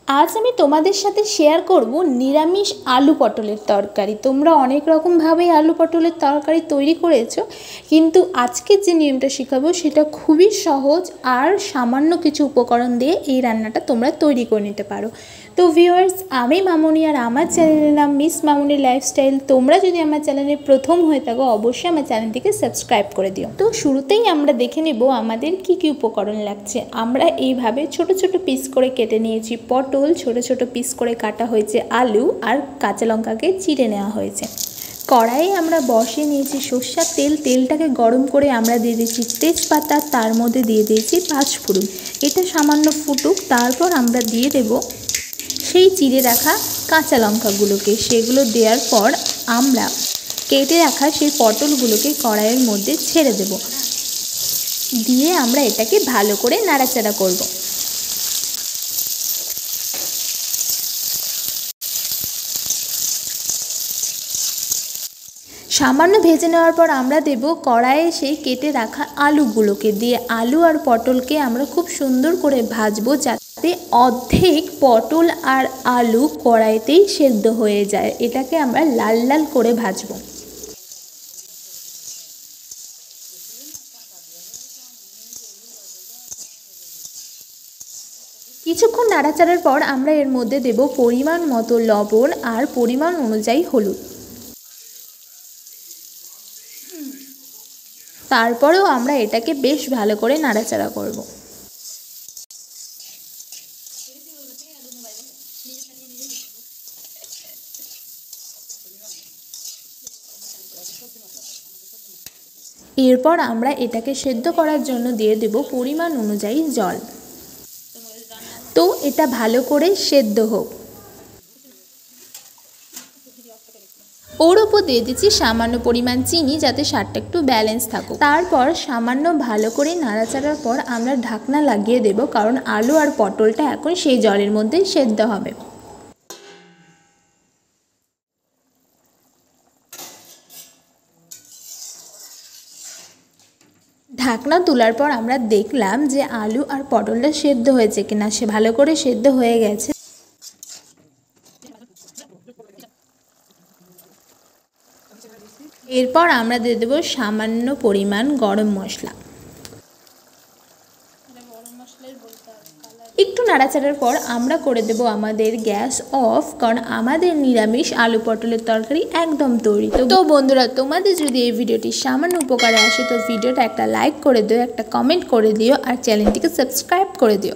आज আমি তোমাদের সাথে শেয়ার করব নিরামিষ আলু পটলের তরকারি। তোমরা অনেক রকম ভাবে আলু পটলের তরকারি তৈরি করেছো, কিন্তু আজকে যে নিয়মটা শেখাবো সেটা খুবই সহজ আর সামান্য কিছু উপকরণ দিয়ে এই রান্নাটা তোমরা তৈরি করে নিতে পারো। তো ভিউয়ার্স, আমি মামনি আর আমার চ্যানেলের নাম মিস মামনি লাইফস্টাইল। তোমরা যদি আমার চ্যানেলে প্রথম হয়ে থাকো অবশ্যই আমার চ্যানেলটিকে সাবস্ক্রাইব করে দিও। তো শুরুতেই আমরা দেখে নেব আমাদের কি কি উপকরণ লাগছে। আমরা এইভাবে ছোট ছোট পিস করে কেটে নিয়েছি পটল, ছোট ছোট পিস করে কাটা হয়েছে আলু, আর কাঁচা লঙ্কাকে চিড়ে নেওয়া হয়েছে। কড়াইয়ে আমরা বসিয়ে নিয়েছি সর্ষের তেল। তেলটাকে গরম করে আমরা দিয়ে দিয়েছি তেজপাতা, তার মধ্যে দিয়ে দিয়েছি পাঁচফোড়ন। এটা সামান্য ফুটুক, তারপর আমরা দিয়ে দেব সেই চিড়ে রাখা কাঁচা লঙ্কাগুলোকে। সেগুলো দেওয়ার পর আমরা কেটে রাখা সেই পটলগুলোকে কড়াইয়ের মধ্যে ছেড়ে দেব, দিয়ে আমরা এটাকে ভালো করে নাড়াচাড়া করব। সামান্য ভেজে নেওয়ার পর আমরা দেব কড়াইয়ে সেই কেটে রাখা আলুগুলোকে। দিয়ে আলু আর পটলকে আমরা খুব সুন্দর করে ভাজবো, যাতে অর্ধেক পটল আর আলু কড়াইতেই সেদ্ধ হয়ে যায়। এটাকে আমরা লাল লাল করে ভাজবো। কিছুক্ষণ নাড়াচাড়ার পর আমরা এর মধ্যে দেব পরিমাণ মতো লবণ আর পরিমাণ অনুযায়ী হলুদ। তারপরেও আমরা এটাকে বেশ ভালো করে নাড়াচাড়া করব। এরপর আমরা এটাকে সেদ্ধ করার জন্য দিয়ে দেব পরিমাণ অনুযায়ী জল। তো এটা ভালো করে সেদ্ধ হোক। ওর ওপর দিয়ে দিচ্ছি সামান্য পরিমাণ চিনি, যাতে স্বাদটা একটু ব্যালেন্স থাকুক। তারপর সামান্য ভালো করে নাড়াচাড়ার পর আমরা ঢাকনা লাগিয়ে দেব, কারণ আলু আর পটলটা এখন সেই জলের মধ্যেই সেদ্ধ হবে। ঢাকনা তোলার পর আমরা দেখলাম যে আলু আর পটলটা সেদ্ধ হয়েছে কিনা। সে ভালো করে সেদ্ধ হয়ে গেছে। এরপর আমরা দিয়ে দেবো সামান্য পরিমাণ গরম মশলা। একটু নাড়াচাড়ার পর আমরা করে দেব আমাদের গ্যাস অফ, কারণ আমাদের নিরামিষ আলু পটলের তরকারি একদম তৈরি। তো বন্ধুরা, তোমাদের যদি এই ভিডিওটি সামান্য উপকারে আসে তো ভিডিওটা একটা লাইক করে দিও, একটা কমেন্ট করে দিও, আর চ্যানেলটিকে সাবস্ক্রাইব করে দিও।